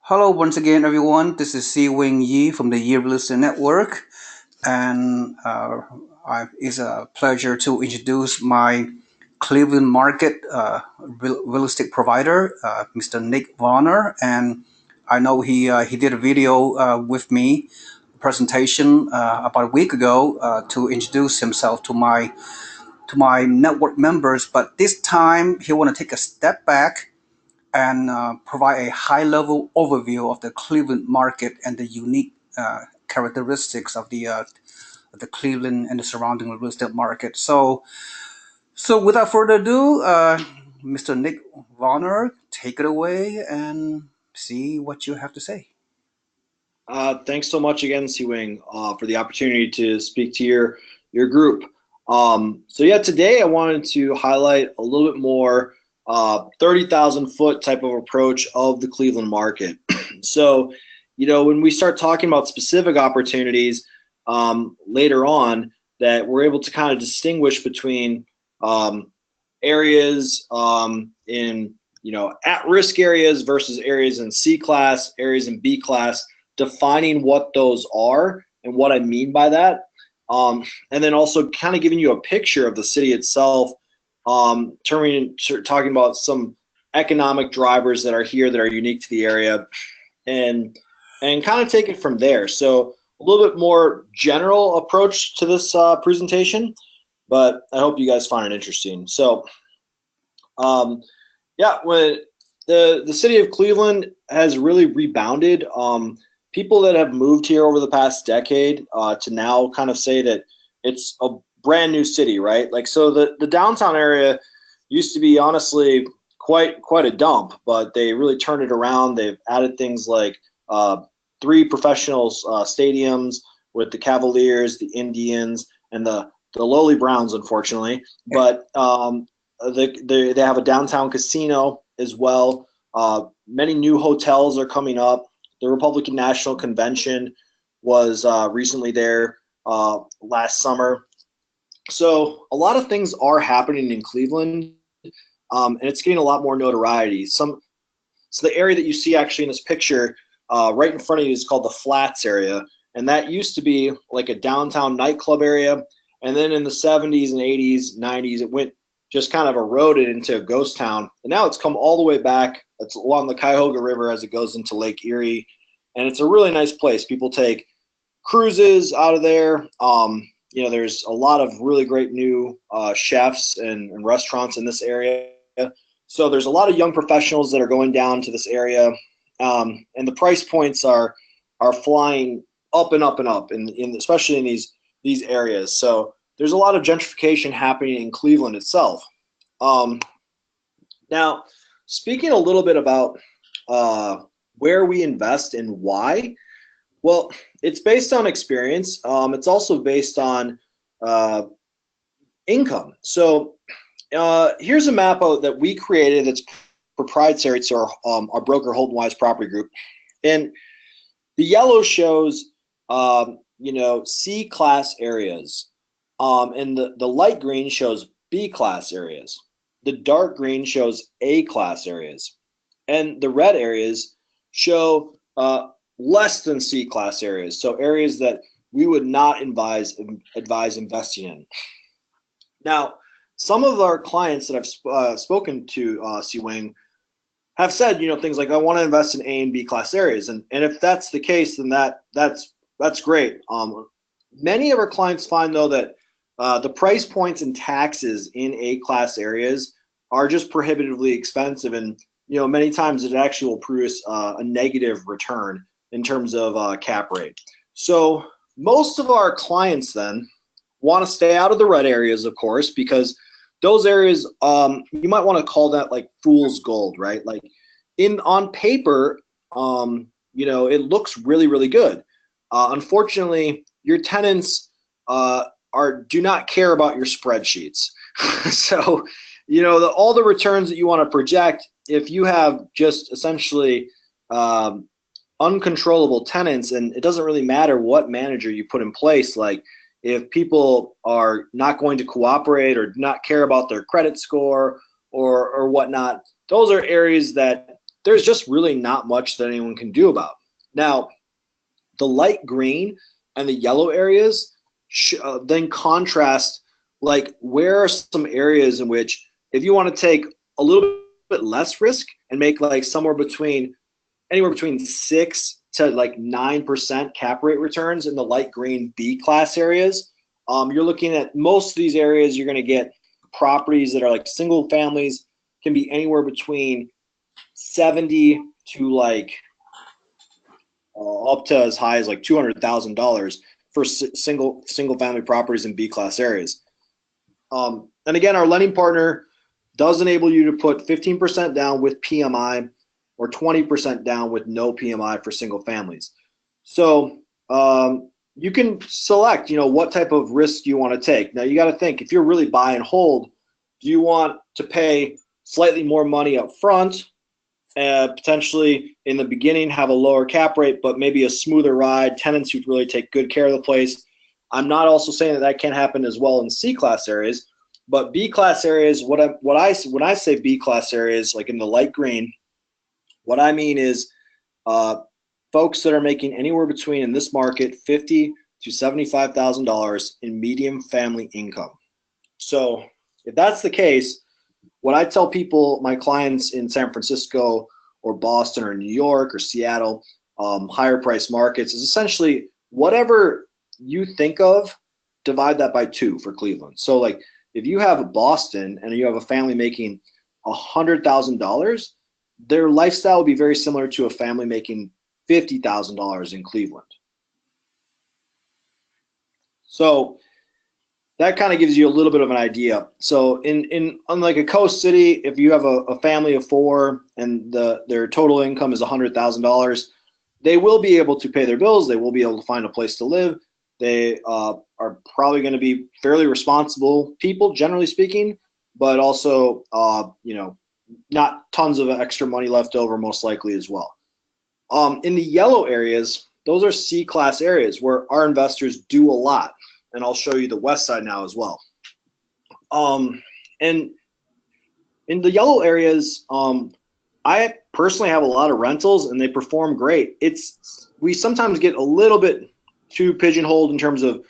Hello, once again, everyone. This is Seewing Yee from the Yee Real Estate Network, and it's a pleasure to introduce my Cleveland market real estate provider, Mr. Nick Varner. And I know he did a video with me, presentation about a week ago to introduce himself to my network members. But this time, he want to take a step back and provide a high-level overview of the Cleveland market and the unique characteristics of the Cleveland and the surrounding real estate market. So without further ado, Mr. Nick Varner, take it away and see what you have to say. Thanks so much again, Seewing, for the opportunity to speak to your group. So yeah, today I wanted to highlight a little bit more 30,000 foot type of approach of the Cleveland market. So, when we start talking about specific opportunities later on, that we're able to kind of distinguish between areas in at-risk areas versus areas in C class, areas in B class, defining what those are and what I mean by that, and then also kind of giving you a picture of the city itself, talking about some economic drivers that are here that are unique to the area, and kind of take it from there. So a little bit more general approach to this presentation, but I hope you guys find it interesting. So yeah, when the city of Cleveland has really rebounded. People that have moved here over the past decade to now kind of say that it's a brand new city, right? Like, so the downtown area used to be honestly quite a dump, but they really turned it around. They've added things like 3 professional stadiums with the Cavaliers, the Indians, and the lowly Browns, unfortunately. But they have a downtown casino as well. Many new hotels are coming up. The Republican National Convention was recently there last summer. So a lot of things are happening in Cleveland, and it's getting a lot more notoriety. So the area that you see actually in this picture right in front of you is called the Flats area, and that used to be like a downtown nightclub area. And then in the 70s and 80s, 90s, it went just kind of eroded into a ghost town. And now it's come all the way back. It's along the Cuyahoga River as it goes into Lake Erie. And it's a really nice place. People take cruises out of there. There's a lot of really great new chefs and restaurants in this area. So there's a lot of young professionals that are going down to this area. And the price points are flying up and up and up, especially in these areas. So there's a lot of gentrification happening in Cleveland itself. Now, speaking a little bit about where we invest and why, well, it's based on experience. It's also based on income. So here's a map that we created that's proprietary to our broker Holton Wise Property Group. And the yellow shows C class areas. And the light green shows B class areas. The dark green shows A class areas. And the red areas show less than C class areas. So areas that we would not advise investing in. Now, some of our clients that I've spoken to, Seewing, have said, things like, I want to invest in A and B class areas. And if that's the case, then that's great. Many of our clients find, though, that the price points and taxes in A-class areas are just prohibitively expensive, and many times it actually will produce a negative return in terms of cap rate. So most of our clients then want to stay out of the red areas, of course, because those areas, you might want to call that like fool's gold, right? Like on paper, it looks really, really good. Unfortunately, your tenants do not care about your spreadsheets. So, all the returns that you want to project, if you have just essentially uncontrollable tenants, and it doesn't really matter what manager you put in place, like if people are not going to cooperate or not care about their credit score or whatnot, those are areas that there's just really not much that anyone can do about. Now, the light green and the yellow areas then contrast, like, where are some areas in which if you want to take a little bit less risk and make like anywhere between 6 to like 9% cap rate returns in the light green B class areas. You're looking at most of these areas, you're going to get properties that are like single families, can be anywhere between 70 to like up to as high as like $200,000 for single family properties in B class areas. And again, our lending partner does enable you to put 15% down with PMI or 20% down with no PMI for single families. So you can select, what type of risk you want to take. Now you got to think, if you're really buy and hold, do you want to pay slightly more money up front, potentially in the beginning have a lower cap rate, but maybe a smoother ride, tenants who really take good care of the place? I'm not also saying that can't happen as well in C class areas, but B class areas, when I say B class areas, like in the light green, what I mean is folks that are making anywhere between, in this market, $50,000 to $75,000 in median family income. So if that's the case, what I tell people, my clients in San Francisco or Boston or New York or Seattle, higher price markets, is essentially whatever you think of, divide that by 2 for Cleveland. So like if you have Boston and you have a family making $100,000, their lifestyle would be very similar to a family making $50,000 in Cleveland. So that kind of gives you a little bit of an idea. So in unlike a coast city, if you have a family of 4 and their total income is $100,000, they will be able to pay their bills. They will be able to find a place to live. They are probably going to be fairly responsible people, generally speaking, but also not tons of extra money left over, most likely as well. In the yellow areas, those are C class areas where our investors do a lot. And I'll show you the west side now as well. And in the yellow areas, I personally have a lot of rentals and they perform great. We sometimes get a little bit too pigeonholed in terms of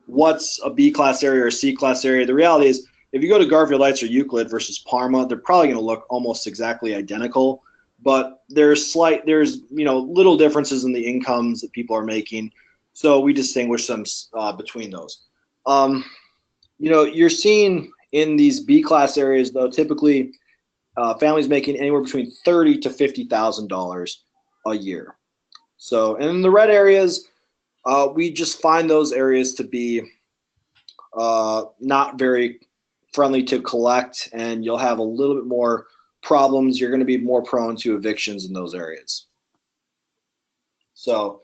what's a B class area or a C class area. The reality is, if you go to Garfield Heights or Euclid versus Parma, they're probably going to look almost exactly identical, but there's little differences in the incomes that people are making. So we distinguish them between those. You're seeing in these B class areas, though, typically families making anywhere between $30,000 to $50,000 a year. So, and in the red areas, we just find those areas to be not very friendly to collect, and you'll have a little bit more problems. You're going to be more prone to evictions in those areas. So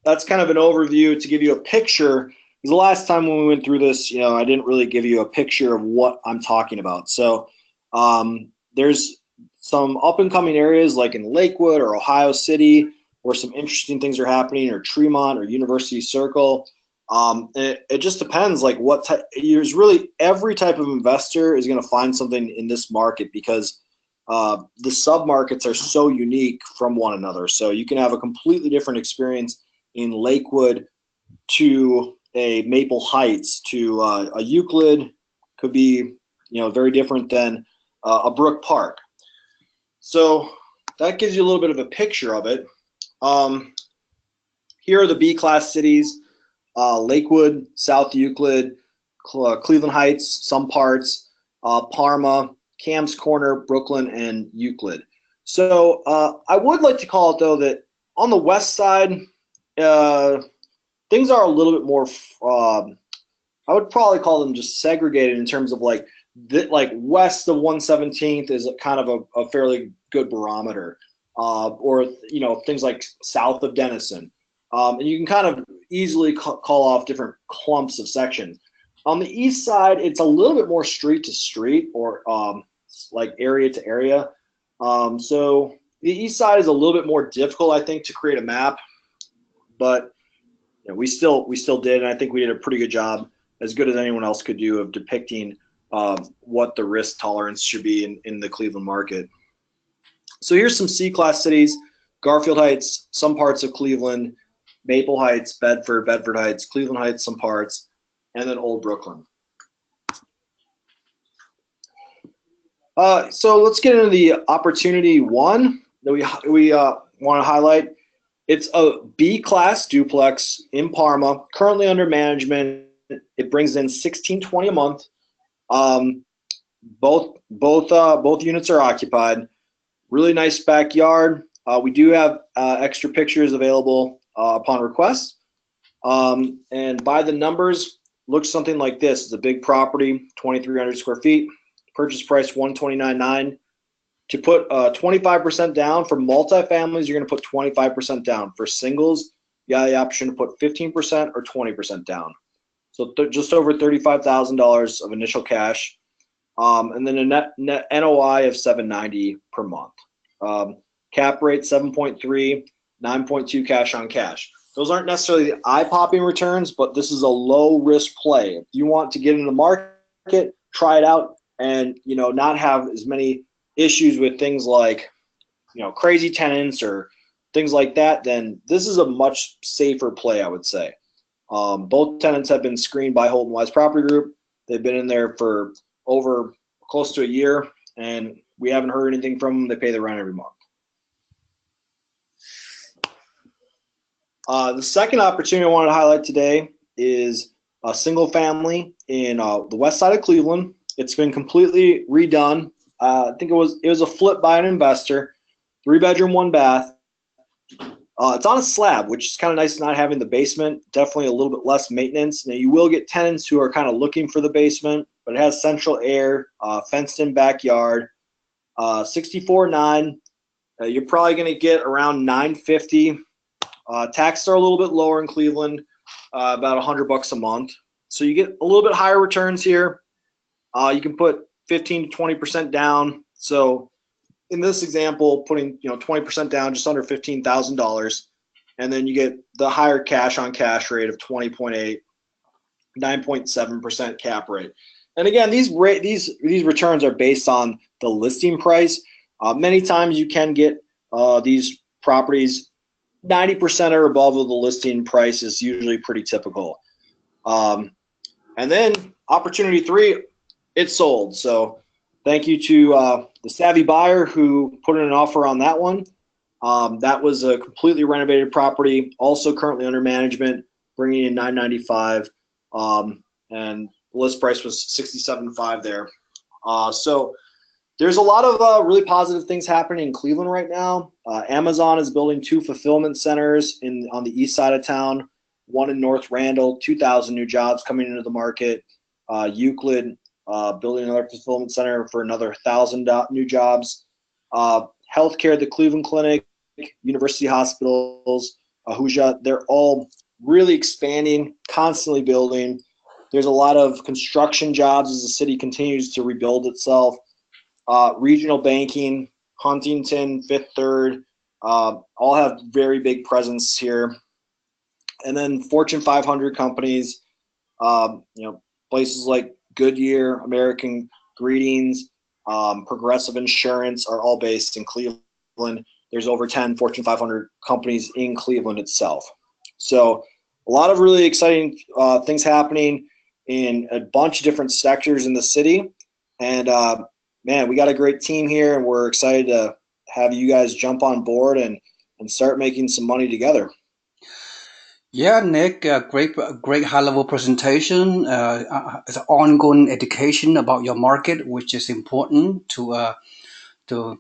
that's kind of an overview to give you a picture. The last time when we went through this, I didn't really give you a picture of what I'm talking about. So there's some up and coming areas like in Lakewood or Ohio City where some interesting things are happening, or Tremont or University Circle. It just depends, like what type. There's really every type of investor is going to find something in this market because the sub markets are so unique from one another. So you can have a completely different experience in Lakewood to a Maple Heights to a Euclid, could be very different than a Brook Park. So that gives you a little bit of a picture of it. Here are the B class cities: Lakewood, South Euclid, Cleveland Heights, some parts, Parma, Cam's Corner, Brooklyn, and Euclid. So I would like to call it, though, that on the west side, things are a little bit more, I would probably call them just segregated in terms of like west of 117th is kind of a fairly good barometer, or things like south of Denison. And you can kind of easily call off different clumps of sections. On the east side, it's a little bit more street to street, or like area to area. So the east side is a little bit more difficult, I think, to create a map, but we still did, and I think we did a pretty good job, as good as anyone else could do, of depicting what the risk tolerance should be in the Cleveland market. So here's some C-class cities: Garfield Heights, some parts of Cleveland, Maple Heights, Bedford, Bedford Heights, Cleveland Heights, some parts, and then Old Brooklyn. So let's get into the opportunity one that we want to highlight. It's a B-class duplex in Parma, currently under management. It brings in $1,620 a month. Both units are occupied. Really nice backyard. We do have extra pictures available upon request. And by the numbers, looks something like this. It's a big property, 2,300 square feet. Purchase price $129,900. To put 25% down for multifamilies, you're going to put 25% down. For singles, you have the option to put 15% or 20% down. So just over $35,000 of initial cash, and then a net NOI of $790 per month. Cap rate 7.3, 9.2 cash on cash. Those aren't necessarily the eye-popping returns, but this is a low-risk play. If you want to get into the market, try it out, and not have as many issues with things like crazy tenants or things like that, then this is a much safer play, I would say. Both tenants have been screened by Holton Wise Property Group. They've been in there for over close to a year, and we haven't heard anything from them. They pay the rent every month. The second opportunity I wanted to highlight today is a single family in the west side of Cleveland. It's been completely redone. I think it was a flip by an investor. 3-bedroom, 1-bath. It's on a slab, which is kind of nice, not having the basement. Definitely a little bit less maintenance. Now, you will get tenants who are kind of looking for the basement, but it has central air, fenced-in backyard, 64.9. You're probably going to get around $950. Taxes are a little bit lower in Cleveland, about $100 a month. So you get a little bit higher returns here. You can put 15 to 20% down. So in this example, putting 20% down, just under $15,000, and then you get the higher cash on cash rate of 20.8, 9.7% cap rate. And again, these returns are based on the listing price. Many times you can get these properties 90% or above of the listing price is usually pretty typical. And then opportunity three, it's sold. So thank you to the savvy buyer who put in an offer on that one. That was a completely renovated property, also currently under management, bringing in $995, and the list price was $67.5 there. So there's a lot of really positive things happening in Cleveland right now. Amazon is building 2 fulfillment centers on the east side of town, one in North Randall, 2,000 new jobs coming into the market. Euclid building another fulfillment center for another 1,000 new jobs. Healthcare, the Cleveland Clinic, University Hospitals, Ahuja, they're all really expanding, constantly building. There's a lot of construction jobs as the city continues to rebuild itself. Regional banking, Huntington, Fifth Third, all have very big presence here. And then Fortune 500 companies, places like Goodyear, American Greetings, Progressive Insurance are all based in Cleveland. There's over 10 Fortune 500 companies in Cleveland itself. So a lot of really exciting things happening in a bunch of different sectors in the city. And man, we got a great team here, and we're excited to have you guys jump on board and start making some money together. Yeah, Nick, great high-level presentation. It's an ongoing education about your market, which is important to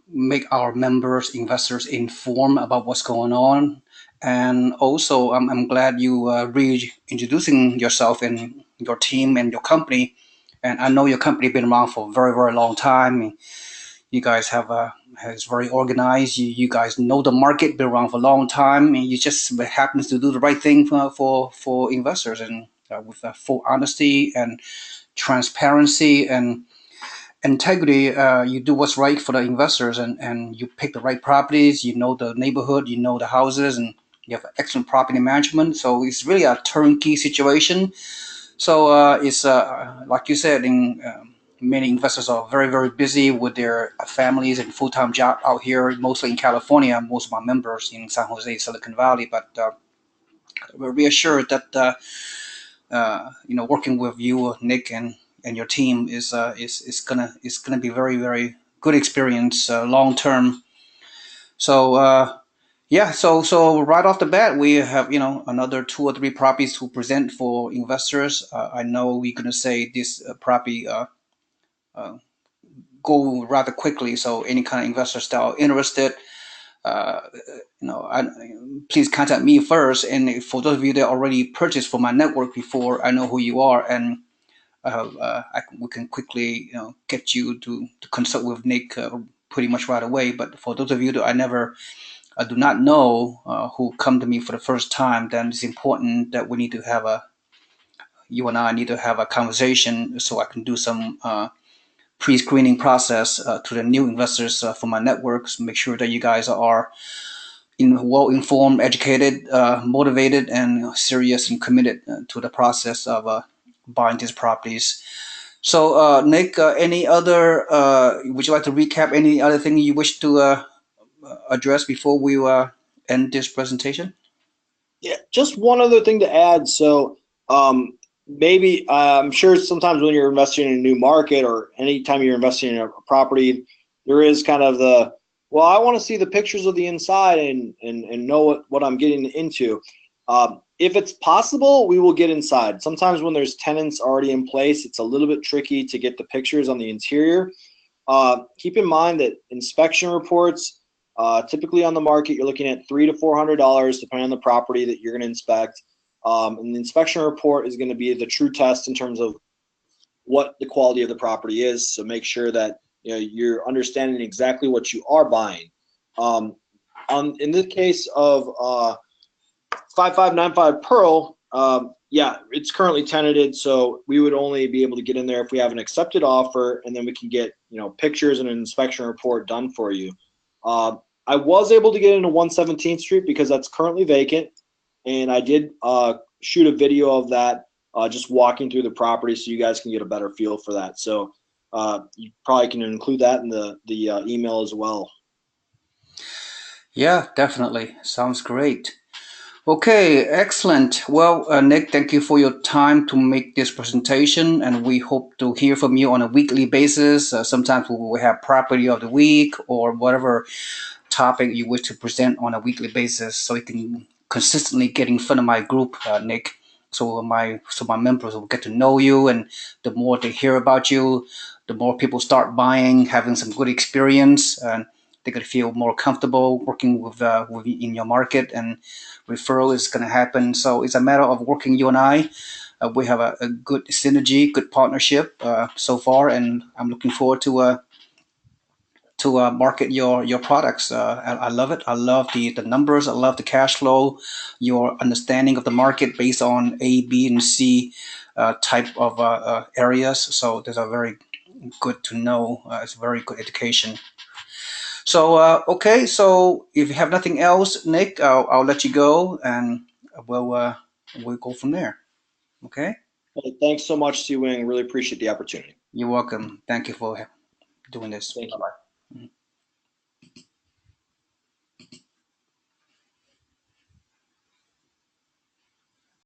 make our members, investors informed about what's going on. And also, I'm glad you reintroducing yourself and your team and your company. And I know your company been around for a very, very long time. You guys has very organized. You guys know the market, been around for a long time, and you just happens to do the right thing for investors, and with full honesty and transparency and integrity. You do what's right for the investors, and you pick the right properties. You know the neighborhood, you know the houses, and you have excellent property management. So it's really a turnkey situation. So it's like you said in many investors are very, very busy with their families and full-time job out here, mostly in California. Most of my members in San Jose, Silicon Valley, but we're reassured that working with you, Nick, and your team is gonna be very, very good experience long term. So yeah, so right off the bat, we have another two or three properties to present for investors. I know we're gonna say this property uh, go rather quickly, so any kind of investors that are interested, uh, please contact me first. And for those of you that already purchased from my network before, I know who you are, and we can quickly get you to consult with Nick pretty much right away. But for those of you that I do not know who come to me for the first time, then it's important that you and I need to have a conversation so I can do some pre-screening process to the new investors for my networks. Make sure that you guys are well informed, educated, motivated, and serious and committed to the process of buying these properties. So, Nick, any other? Would you like to recap any other thing you wish to address before we end this presentation? Yeah, just one other thing to add. So, maybe I'm sure sometimes when you're investing in a new market or anytime you're investing in a property, there is kind of well, I want to see the pictures of the inside and know what I'm getting into. If it's possible, we will get inside. Sometimes when there's tenants already in place, it's a little bit tricky to get the pictures on the interior. Keep in mind that inspection reports, typically on the market, you're looking at $300 to $400 depending on the property that you're going to inspect. And the inspection report is going to be the true test in terms of what the quality of the property is. So make sure that you're understanding exactly what you are buying. In this case of 5595 Pearl, yeah, it's currently tenanted, so we would only be able to get in there if we have an accepted offer, and then we can get pictures and an inspection report done for you. I was able to get into 117th Street because that's currently vacant, and I did shoot a video of that, just walking through the property, so you guys can get a better feel for that. So you probably can include that in the email as well. Yeah, definitely. Sounds great. Okay, excellent. Well, Nick, thank you for your time to make this presentation, and we hope to hear from you on a weekly basis. Sometimes we will have property of the week or whatever topic you wish to present on a weekly basis, so you can consistently get in front of my group, Nick. So my members will get to know you, and the more they hear about you, the more people start buying, having some good experience, and they could feel more comfortable working with in your market, and referral is going to happen. So it's a matter of working you and I. We have a good synergy, good partnership so far, and I'm looking forward to market your products. I love it. I love the numbers. I love the cash flow. Your understanding of the market based on A, B, and C type of areas. So those are very good to know. It's very good education. So okay. So if you have nothing else, Nick, I'll let you go, and we'll go from there. Okay. Thanks so much, Seewing. Really appreciate the opportunity. You're welcome. Thank you for doing this. Thank Bye you. bye.